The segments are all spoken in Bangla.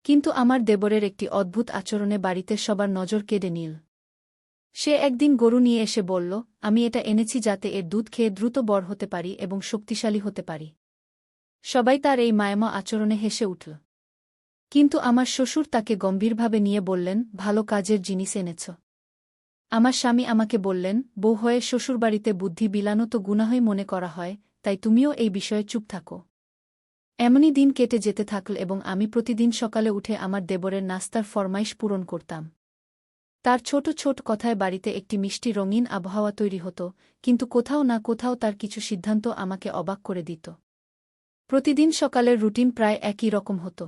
কিন্তু আমার দেবরের একটি অদ্ভুত আচরণে বাড়িতে সবার নজর কেড়ে নিল। সে একদিন গরু নিয়ে এসে বলল, আমি এটা এনেছি যাতে এর দুধ খেয়ে দ্রুত বড় হতে পারি এবং শক্তিশালী হতে পারি। সবাই তার এই মায়ামা আচরণে হেসে উঠল। কিন্তু আমার শ্বশুর তাকে গম্ভীরভাবে নিয়ে বললেন, ভালো কাজের জিনিস এনেছ। আমার স্বামী আমাকে বললেন, বউ হয়ে শ্বশুরবাড়িতে বুদ্ধি বিলানো তো গুনাহই মনে করা হয়, তাই তুমিও এই বিষয়ে চুপ থাকো। এমনই দিন কেটে যেতে থাকল এবং আমি প্রতিদিন সকালে উঠে আমার দেবরের নাস্তার ফরমাইশ পূরণ করতাম। তার ছোট ছোট কথায় বাড়িতে একটি মিষ্টি রঙিন আবহাওয়া তৈরি হতো, কিন্তু কোথাও না কোথাও তার কিছু সিদ্ধান্ত আমাকে অবাক করে দিত। প্রতিদিন সকালের রুটিন প্রায় একই রকম হতো।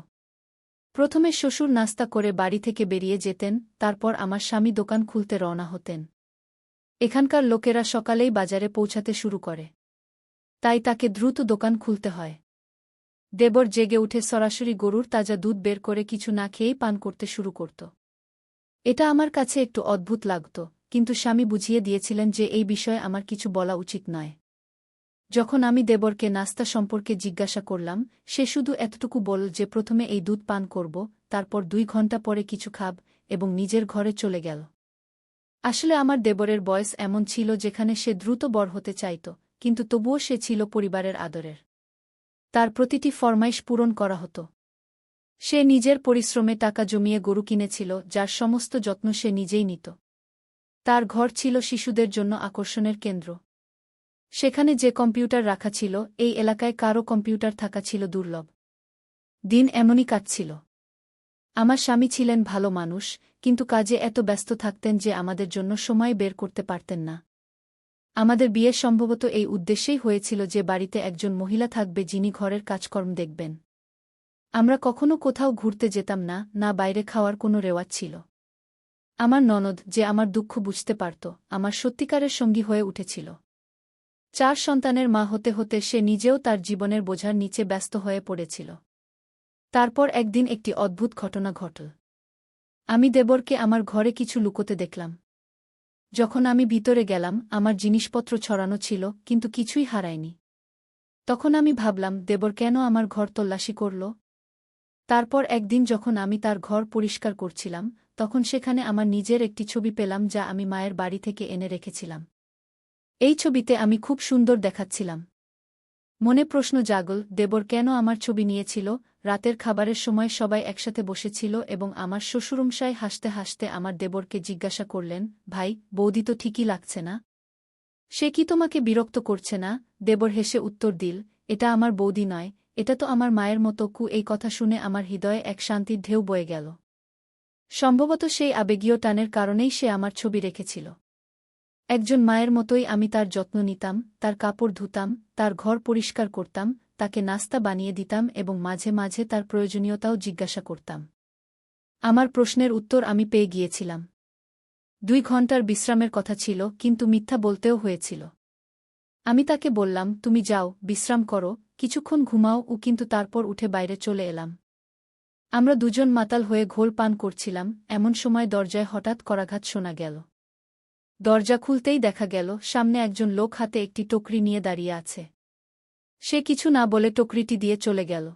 প্রথমে শ্বশুর নাস্তা করে বাড়ি থেকে বেরিয়ে যেতেন, তারপর আমার স্বামী দোকান খুলতে রওনা হতেন। এখানকার লোকেরা সকালেই বাজারে পৌঁছাতে শুরু করে, তাই তাকে দ্রুত দোকান খুলতে হয়। দেবর জেগে উঠে সরাসরি গরুর তাজা দুধ বের করে কিছু না খেয়েই পান করতে শুরু করত। এটা আমার কাছে একটু অদ্ভুত লাগত, কিন্তু স্বামী বুঝিয়ে দিয়েছিলেন যে এই বিষয়ে আমার কিছু বলা উচিত নয়। যখন আমি দেবরকে নাস্তা সম্পর্কে জিজ্ঞাসা করলাম, সে শুধু এতটুকু বলল যে প্রথমে এই দুধ পান করব, তারপর 2 ঘন্টা পরে কিছু খাব, এবং নিজের ঘরে চলে গেল। আসলে আমার দেবরের বয়স এমন ছিল যেখানে সে দ্রুত বড় হতে চাইত, কিন্তু তবুও সে ছিল পরিবারের আদরের। তার প্রতিটি ফরমাইশ পূরণ করা হতো। সে নিজের পরিশ্রমে টাকা জমিয়ে গরু কিনেছিল, যার সমস্ত যত্ন সে নিজেই নিত। তার ঘর ছিল শিশুদের জন্য আকর্ষণের কেন্দ্র। সেখানে যে কম্পিউটার রাখা ছিল, এই এলাকায় কারও কম্পিউটার থাকা ছিল দুর্লভ। দিন এমনই কাটছিল। আমার স্বামী ছিলেন ভালো মানুষ, কিন্তু কাজে এত ব্যস্ত থাকতেন যে আমাদের জন্য সময় বের করতে পারতেন না। আমাদের বিয়ে সম্ভবত এই উদ্দেশ্যেই হয়েছিল যে বাড়িতে একজন মহিলা থাকবে যিনি ঘরের কাজকর্ম দেখবেন। আমরা কখনো কোথাও ঘুরতে যেতাম না, না বাইরে খাওয়ার কোনো রেওয়াজ ছিল। আমার ননদ, যে আমার দুঃখ বুঝতে পারত, আমার সত্যিকারের সঙ্গী হয়ে উঠেছিল। 4 সন্তানের মা হতে হতে সে নিজেও তার জীবনের বোঝার নিচে ব্যস্ত হয়ে পড়েছিল। তারপর একদিন একটি অদ্ভুত ঘটনা ঘটল। আমি দেবরকে আমার ঘরে কিছু লুকোতে দেখলাম। যখন আমি ভিতরে গেলাম, আমার জিনিসপত্র ছড়ানো ছিল, কিন্তু কিছুই হারায়নি। তখন আমি ভাবলাম, দেবর কেন আমার ঘর তল্লাশি করল? তারপর একদিন যখন আমি তার ঘর পরিষ্কার করছিলাম, তখন সেখানে আমার নিজের একটি ছবি পেলাম যা আমি মায়ের বাড়ি থেকে এনে রেখেছিলাম। এই ছবিতে আমি খুব সুন্দর দেখাচ্ছিলাম। মনে প্রশ্ন জাগল, দেবর কেন আমার ছবি নিয়েছিল? রাতের খাবারের সময় সবাই একসাথে বসেছিল এবং আমার শ্বশুরমশাই হাসতে হাসতে আমার দেবরকে জিজ্ঞাসা করলেন, ভাই, বৌদি তো ঠিকই লাগছে না? সে কি তোমাকে বিরক্ত করছে না? দেবর হেসে উত্তর দিল, এটা আমার বৌদি নয়, এটা তো আমার মায়ের মতো। এই কথা শুনে আমার হৃদয়ে এক শান্তির ঢেউ বয়ে গেল। সম্ভবত সেই আবেগীয় টানের কারণেই সে আমার ছবি রেখেছিল। একজন মায়ের মতোই আমি তার যত্ন নিতাম, তার কাপড় ধুতাম, তার ঘর পরিষ্কার করতাম, তাকে নাস্তা বানিয়ে দিতাম এবং মাঝে মাঝে তার প্রয়োজনীয়তাও জিজ্ঞাসা করতাম। আমার প্রশ্নের উত্তর আমি পেয়ে গিয়েছিলাম। 2 ঘন্টার বিশ্রামের কথা ছিল, কিন্তু মিথ্যা বলতেও হয়েছিল। আমি তাকে বললাম, তুমি যাও, বিশ্রাম করো, কিছুক্ষণ ঘুমাও। কিন্তু তারপর উঠে বাইরে চলে এলাম। আমরা দুজন মাতাল হয়ে ঘোল পান করছিলাম, এমন সময় দরজায় হঠাৎ করাঘাত শোনা গেল। দরজা খুলতেই দেখা গেল, সামনে একজন লোক হাতে একটি টকরি নিয়ে দাঁড়িয়ে আছে। সে কিছু না বলে টকরিটি দিয়ে চলে গেল।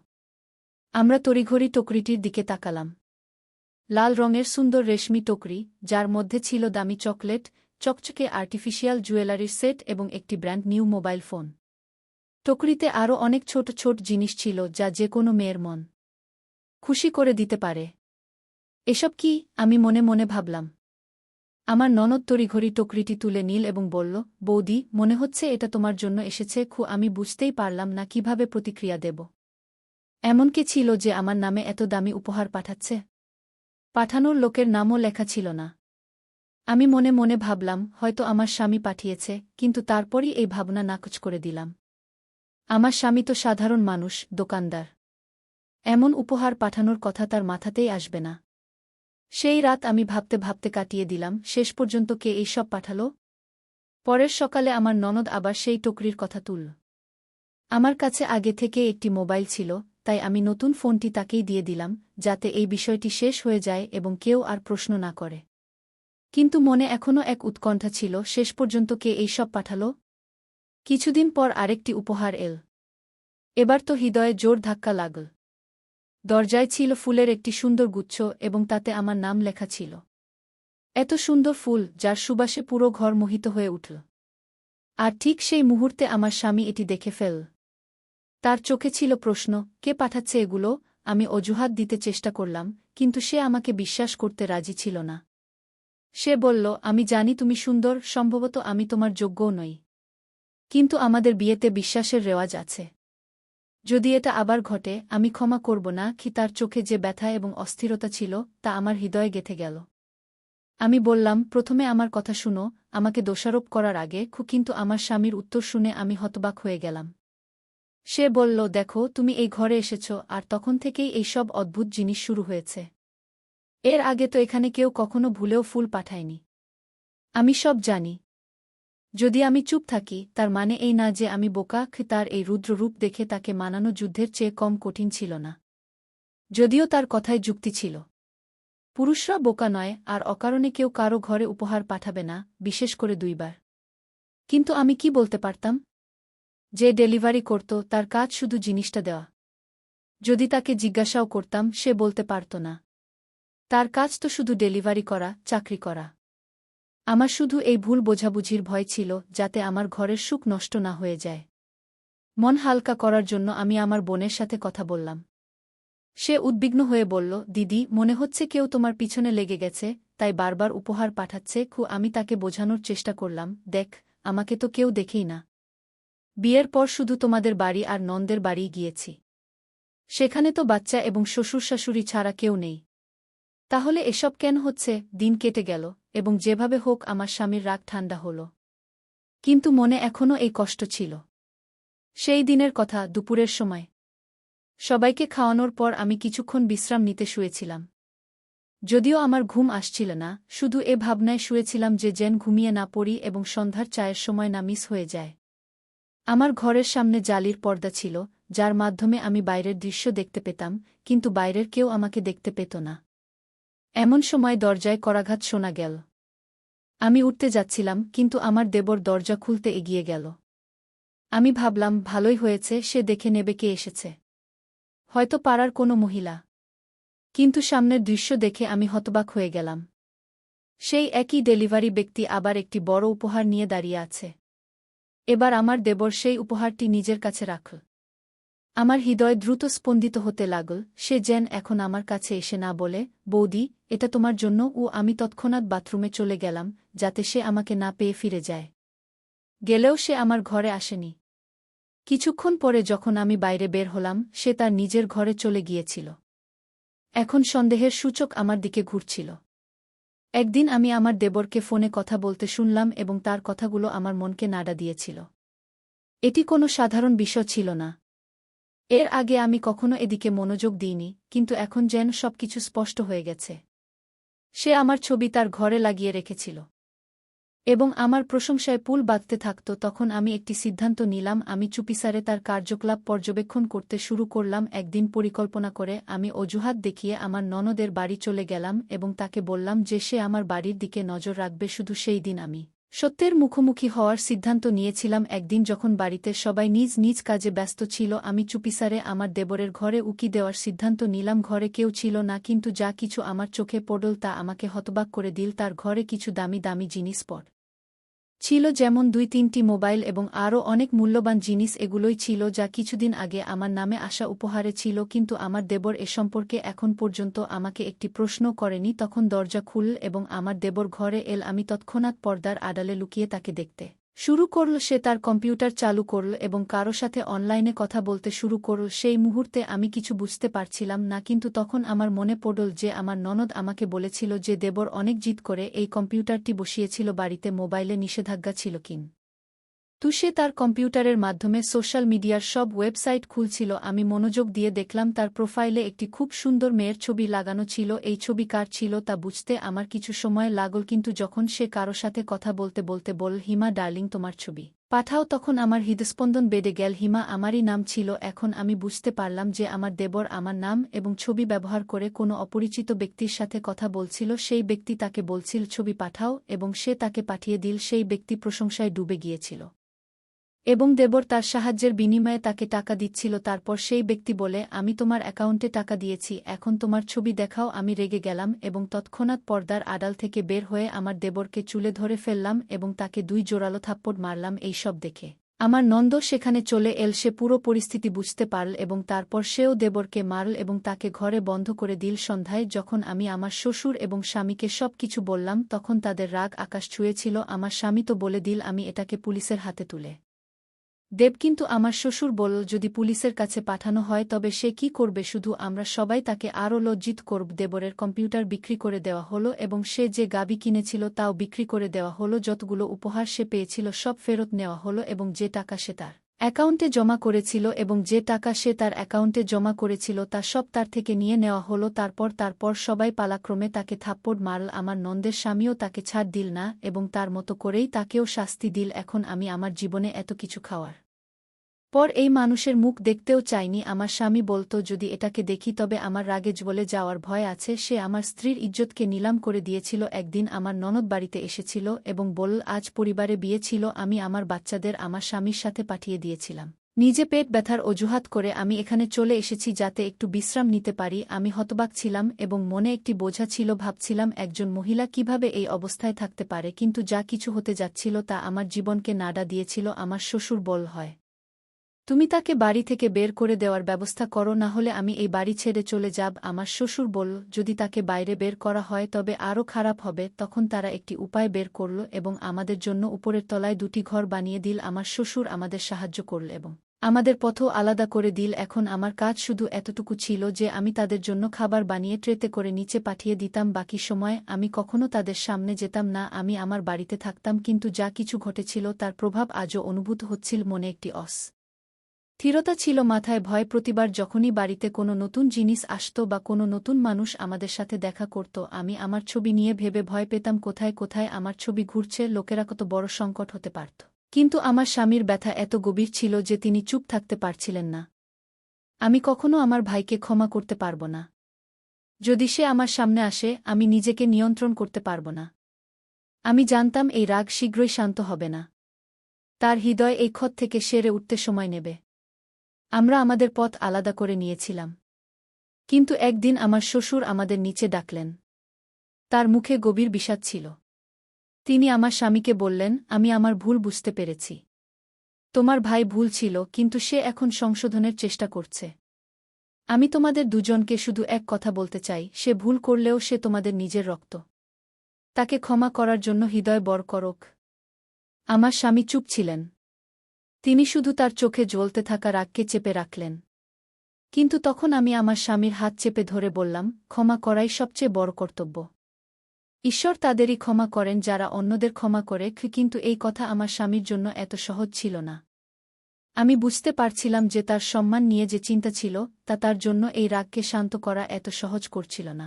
আমরা তড়িঘড়ি টকরিটির দিকে তাকালাম। লাল রঙের সুন্দর রেশমি টকরি, যার মধ্যে ছিল দামি চকলেট, চকচকে আর্টিফিশিয়াল জুয়েলারির সেট এবং একটি ব্র্যান্ড নিউ মোবাইল ফোন। টকরিতে আরও অনেক ছোট ছোট জিনিস ছিল যা যে কোনো মেয়ের মন খুশি করে দিতে পারে। এসব কি? আমি মনে মনে ভাবলাম। আমার ননদ তড়িঘড়ি টকরিটি তুলে নিল এবং বলল, বৌদি, মনে হচ্ছে এটা তোমার জন্য এসেছে। আমি বুঝতেই পারলাম না কিভাবে প্রতিক্রিয়া দেব। এমন কে ছিল যে আমার নামে এত দামি উপহার পাঠাচ্ছে? পাঠানোর লোকের নামও লেখা ছিল না। আমি মনে মনে ভাবলাম, হয়তো আমার স্বামী পাঠিয়েছে, কিন্তু তারপরই এই ভাবনা নাকচ করে দিলাম। আমার স্বামী তো সাধারণ মানুষ, দোকানদার। এমন উপহার পাঠানোর কথা তার মাথাতেই আসবে না। সেই রাত আমি ভাবতে ভাবতে কাটিয়ে দিলাম, শেষ পর্যন্ত কে এই সব পাঠাল? পরের সকালে আমার ননদ আবার সেই টকরির কথা তুলল। আমার কাছে আগে থেকে একটি মোবাইল ছিল, তাই আমি নতুন ফোনটি তাকেই দিয়ে দিলাম, যাতে এই বিষয়টি শেষ হয়ে যায় এবং কেউ আর প্রশ্ন না করে। কিন্তু মনে এখনও এক উৎকণ্ঠা ছিল, শেষ পর্যন্ত কে এই সব পাঠাল? কিছুদিন পর আরেকটি উপহার এল। এবার তো হৃদয়ে জোর ধাক্কা লাগল। দরজায় ছিল ফুলের একটি সুন্দর গুচ্ছ এবং তাতে আমার নাম লেখা ছিল। এত সুন্দর ফুল, যার সুবাসে পুরো ঘর মোহিত হয়ে উঠল। আর ঠিক সেই মুহূর্তে আমার স্বামী এটি দেখে ফেল। তার চোখে ছিল প্রশ্ন, কে পাঠাচ্ছে এগুলো? আমি অজুহাত দিতে চেষ্টা করলাম, কিন্তু সে আমাকে বিশ্বাস করতে রাজি ছিল না। সে বলল, আমি জানি তুমি সুন্দর, সম্ভবত আমি তোমার যোগ্যও নই। কিন্তু আমাদের বিয়েতে বিশ্বাসের রেওয়াজ আছে। যদি এটা আবার ঘটে, আমি ক্ষমা করব না। কি তার চোখে যে ব্যথা এবং অস্থিরতা ছিল, তা আমার হৃদয়ে গেঁথে গেল। আমি বললাম, প্রথমে আমার কথা শুনো, আমাকে দোষারোপ করার আগে। কিন্তু আমার স্বামীর উত্তর শুনে আমি হতবাক হয়ে গেলাম। সে বলল, দেখো, তুমি এই ঘরে এসেছ, আর তখন থেকেই এই সব অদ্ভুত জিনিস শুরু হয়েছে। এর আগে তো এখানে কেউ কখনো ভুলেও ফুল পাঠায়নি। আমি সব জানি। যদি আমি চুপ থাকি, তার মানে এই না যে আমি বোকা। তার এই রুদ্র রূপ দেখে তাকে মানানো যুদ্ধের চেয়ে কম কঠিন ছিল না। যদিও তার কথায় যুক্তি ছিল। পুরুষরা বোকা নয়, আর অকারণে কেউ কারো ঘরে উপহার পাঠাবে না, বিশেষ করে 2 বার। কিন্তু আমি কি বলতে পারতাম? যে ডেলিভারি করত, তার কাজ শুধু জিনিসটা দেওয়া। যদি তাকে জিজ্ঞাসাও করতাম, সে বলতে পারত না। তার কাজ তো শুধু ডেলিভারি করা, চাকরি করা। আমার শুধু এই ভুল বোঝাবুঝির ভয় ছিল, যাতে আমার ঘরের সুখ নষ্ট না হয়ে যায়। মন হালকা করার জন্য আমি আমার বোনের সাথে কথা বললাম। সে উদ্বিগ্ন হয়ে বলল, দিদি, মনে হচ্ছে কেউ তোমার পিছনে লেগে গেছে, তাই বারবার উপহার পাঠাচ্ছে। আমি তাকে বোঝানোর চেষ্টা করলাম, দেখ, আমাকে তো কেউ দেখেই না। বিয়ের পর শুধু তোমাদের বাড়ি আর নন্দের বাড়ি গিয়েছি। সেখানে তো বাচ্চা এবং শ্বশুর শাশুড়ি ছাড়া কেউ নেই। তাহলে এসব কেন হচ্ছে? দিন কেটে গেল, এবং যেভাবে হোক আমার স্বামীর রাগ ঠান্ডা হল। কিন্তু মনে এখনও এই কষ্ট ছিল। সেই দিনের কথা, দুপুরের সময়। সবাইকে খাওয়ানোর পর আমি কিছুক্ষণ বিশ্রাম নিতে শুয়েছিলাম। যদিও আমার ঘুম আসছিল না, শুধু এ ভাবনায় শুয়েছিলাম যে যেন ঘুমিয়ে না পড়ি এবং সন্ধ্যার চায়ের সময় না মিস হয়ে যায়। আমার ঘরের সামনে জালির পর্দা ছিল, যার মাধ্যমে আমি বাইরের দৃশ্য দেখতে পেতাম, কিন্তু বাইরের কেউ আমাকে দেখতে পেত না। এমন সময় দরজায় করাঘাত শোনা গেল। আমি উঠতে যাচ্ছিলাম, কিন্তু আমার দেবর দরজা খুলতে এগিয়ে গেল। আমি ভাবলাম, ভালোই হয়েছে, সে দেখে নেবে কে এসেছে। হয়তো পাড়ার কোনো মহিলা। কিন্তু সামনের দৃশ্য দেখে আমি হতবাক হয়ে গেলাম। সেই একই ডেলিভারি ব্যক্তি আবার একটি বড় উপহার নিয়ে দাঁড়িয়ে আছে। এবার আমার দেবর সেই উপহারটি নিজের কাছে রাখল। আমার হৃদয় দ্রুত স্পন্দিত হতে লাগল। সে যেন এখন আমার কাছে এসে না বলে, বৌদি, এটা তোমার জন্য। আমি তৎক্ষণাৎ বাথরুমে চলে গেলাম, যাতে সে আমাকে না পেয়ে ফিরে যায়। গেলেও সে আমার ঘরে আসেনি। কিছুক্ষণ পরে যখন আমি বাইরে বের হলাম, সে তার নিজের ঘরে চলে গিয়েছিল। এখন সন্দেহের সূচক আমার দিকে ঘুরছিল। একদিন আমি আমার দেবরকে ফোনে কথা বলতে শুনলাম এবং তার কথাগুলো আমার মনকে নাড়া দিয়েছিল। এটি কোনো সাধারণ বিষয় ছিল না। এর আগে আমি কখনো এদিকে মনোযোগ দিইনি, কিন্তু এখন যেন সবকিছু স্পষ্ট হয়ে গেছে। সে আমার ছবি তার ঘরে লাগিয়ে রেখেছিল এবং আমার প্রশংসায় পুল বাঁধতে থাকত। তখন আমি একটি সিদ্ধান্ত নিলাম, আমি চুপিসারে তার কার্যকলাপ পর্যবেক্ষণ করতে শুরু করলাম। একদিন পরিকল্পনা করে আমি অজুহাত দেখিয়ে আমার ননদের বাড়ি চলে গেলাম এবং তাকে বললাম যে সে আমার বাড়ির দিকে নজর রাখবে। শুধু সেই দিন আমি সত্যের মুখোমুখি হওয়ার সিদ্ধান্ত নিয়েছিলাম। একদিন যখন বাড়িতে সবাই নিজ নিজ কাজে ব্যস্ত ছিল, আমি চুপিসারে আমার দেবরের ঘরে উকি দেওয়ার সিদ্ধান্ত নিলাম। ঘরে কেউ ছিল না, কিন্তু যা কিছু আমার চোখে পড়ল তা আমাকে হতবাক করে দিল। তার ঘরে কিছু দামি দামি জিনিসপত্র ছিল, যেমন 2-3টি মোবাইল এবং আরও অনেক মূল্যবান জিনিস। এগুলোই ছিল যা কিছুদিন আগে আমার নামে আসা উপহারে ছিল। কিন্তু আমার দেবর এ সম্পর্কে এখন পর্যন্ত আমাকে একটি প্রশ্ন করেনি। তখন দরজা খুলল এবং আমার দেবর ঘরে এল। আমি তৎক্ষণাৎ পর্দার আড়ালে লুকিয়ে তাকে দেখতে শুরু করল। সে তার কম্পিউটার চালু করল এবং কারো সাথে অনলাইনে কথা বলতে শুরু করল। সেই মুহূর্তে আমি কিছু বুঝতে পারছিলাম না, কিন্তু তখন আমার মনে পড়ল যে আমার ননদ আমাকে বলেছিল যে দেবর অনেক জিদ করে এই কম্পিউটারটি বসিয়েছিল বাড়িতে। মোবাইলে নিষেধাজ্ঞা ছিল সে তার কম্পিউটারের মাধ্যমে সোশ্যাল মিডিয়ার সব ওয়েবসাইট খুলছিল। আমি মনোযোগ দিয়ে দেখলাম তার প্রোফাইলে একটি খুব সুন্দর মেয়ের ছবি লাগানো ছিল। এই ছবি কার ছিল তা বুঝতে আমার কিছু সময় লাগল, কিন্তু যখন সে কারো সাথে কথা বলতে বলতে বলল, হিমা ডার্লিং, তোমার ছবি পাঠাও, তখন আমার হৃদস্পন্দন বেড়ে গেল। হিমা আমারই নাম ছিল। এখন আমি বুঝতে পারলাম যে আমার দেবর আমার নাম এবং ছবি ব্যবহার করে কোনো অপরিচিত ব্যক্তির সাথে কথা বলছিল। সেই ব্যক্তি তাকে বলছিল ছবি পাঠাও এবং সে তাকে পাঠিয়ে দিল। সেই ব্যক্তি প্রশংসায় ডুবে গিয়েছিল। এবং দেবর তার সাহায্যের বিনিময়ে তাকে টাকা দিচ্ছিল। তারপর সেই ব্যক্তি বলে, আমি তোমার অ্যাকাউন্টে টাকা দিয়েছি, এখন তোমার ছবি দেখাও। আমি রেগে গেলাম এবং তৎক্ষণাৎ পর্দার আড়াল থেকে বের হয়ে আমার দেবরকে চুলে ধরে ফেললাম এবং তাকে 2 জোরালো থাপ্পড় মারলাম। এই সব দেখে আমার নন্দ সেখানে চলে এল। সে পুরো পরিস্থিতি বুঝতে পারল এবং তারপর সেও দেবরকে মারল এবং তাকে ঘরে বন্ধ করে দিল। সন্ধ্যায় যখন আমি আমার শ্বশুর এবং স্বামীকে সব কিছু বললাম, তখন তাদের রাগ আকাশ ছুঁয়েছিল। আমার স্বামী তো বলে দিল আমি এটাকে পুলিশের হাতে তুলে দেব, কিন্তু আমার শ্বশুর বলল যদি পুলিশের কাছে পাঠানো হয় তবে সে কি করবে, শুধু আমরা সবাই তাকে আরও লজ্জিত করব। দেবরের কম্পিউটার বিক্রি করে দেওয়া হলো এবং সে যে গাবি কিনেছিল তাও বিক্রি করে দেওয়া হলো। যতগুলো উপহার সে পেয়েছিল সব ফেরত নেওয়া হলো এবং যে টাকা সে তার অ্যাকাউন্টে জমা করেছিল তা সব তার থেকে নিয়ে নেওয়া হলো। তারপর সবাই পালাক্রমে তাকে থাপ্পড় মারল। আমার নন্দের স্বামীও তাকে ছাড় দিল না এবং তার মতো করেই তাকেও শাস্তি দিল। এখন আমি আমার জীবনে এত কিছু খাওয়ার পর এই মানুষের মুখ দেখতেও চাইনি। আমার স্বামী বলতো যদি এটাকে দেখি তবে আমার রাগে জ্বলে যাওয়ার ভয় আছে। সে আমার স্ত্রীর ইজ্জতকে নিলাম করে দিয়েছিল। একদিন আমার ননদ বাড়িতে এসেছিল এবং বলল আজ পরিবারে বিয়ে ছিল, আমি আমার বাচ্চাদের আমার স্বামীর সাথে পাঠিয়ে দিয়েছিলাম। নিজে পেট ব্যথার অজুহাত করে আমি এখানে চলে এসেছি যাতে একটু বিশ্রাম নিতে পারি। আমি হতবাক ছিলাম এবং মনে একটি বোঝা ছিল। ভাবছিলাম একজন মহিলা কিভাবে এই অবস্থায় থাকতে পারে, কিন্তু যা কিছু হতে যাচ্ছিল তা আমার জীবনকে নাড়া দিয়েছিল। আমার শ্বশুর বল হয় তুমি তাকে বাড়ি থেকে বের করে দেওয়ার ব্যবস্থা করো, না হলে আমি এই বাড়ি ছেড়ে চলে যাব। আমার শ্বশুর বলল যদি তাকে বাইরে বের করা হয় তবে আরও খারাপ হবে। তখন তারা একটি উপায় বের করল এবং আমাদের জন্য উপরের তলায় 2টি ঘর বানিয়ে দিল। আমার শ্বশুর আমাদের সাহায্য করল এবং আমাদের পথও আলাদা করে দিল। এখন আমার কাজ শুধু এতটুকু ছিল যে আমি তাদের জন্য খাবার বানিয়ে ট্রেতে করে নিচে পাঠিয়ে দিতাম। বাকি সময় আমি কখনো তাদের সামনে যেতাম না, আমি আমার বাড়িতে থাকতাম। কিন্তু যা কিছু ঘটেছিল তার প্রভাব আজও অনুভূত হচ্ছিল। মনে একটি স্থিরতা ছিল, মাথায় ভয়। প্রতিবার যখনই বাড়িতে কোনো নতুন জিনিস আসত বা কোনো নতুন মানুষ আমাদের সাথে দেখা করত, আমি আমার ছবি নিয়ে ভেবে ভয় পেতাম কোথায় কোথায় আমার ছবি ঘুরছে, লোকেরা কত বড় সংকট হতে পারত। কিন্তু আমার স্বামীর ব্যথা এত গভীর ছিল যে তিনি চুপ থাকতে পারছিলেন না। আমি কখনো আমার ভাইকে ক্ষমা করতে পারব না। যদি সে আমার সামনে আসে আমি নিজেকে নিয়ন্ত্রণ করতে পারব না। আমি জানতাম এই রাগ শীঘ্রই শান্ত হবে না। তার হৃদয় এই ক্ষত থেকে সেরে উঠতে সময় নেবে। আমরা আমাদের পথ আলাদা করে নিয়েছিলাম, কিন্তু একদিন আমার শ্বশুর আমাদের নিচে ডাকলেন। তার মুখে গভীর বিষাদ ছিল। তিনি আমার স্বামীকে বললেন আমি আমার ভুল বুঝতে পেরেছি। তোমার ভাই ভুল ছিল, কিন্তু সে এখন সংশোধনের চেষ্টা করছে। আমি তোমাদের দুজনকে শুধু এক কথা বলতে চাই, সে ভুল করলেও সে তোমাদের নিজের রক্ত। তাকে ক্ষমা করার জন্য হৃদয় বড় করক। আমার স্বামী চুপ ছিলেন। তিনি শুধু তার চোখে জ্বলতে থাকা রাগকে চেপে রাখলেন। কিন্তু তখন আমি আমার স্বামীর হাত চেপে ধরে বললাম, ক্ষমা করাই সবচেয়ে বড় কর্তব্য। ঈশ্বর তাদেরই ক্ষমা করেন যারা অন্যদের ক্ষমা করে। কিন্তু এই কথা আমার স্বামীর জন্য এত সহজ ছিল না। আমি বুঝতে পারছিলাম যে তার সম্মান নিয়ে যে চিন্তা ছিল তা তার জন্য এই রাগকে শান্ত করা এত সহজ করছিল না।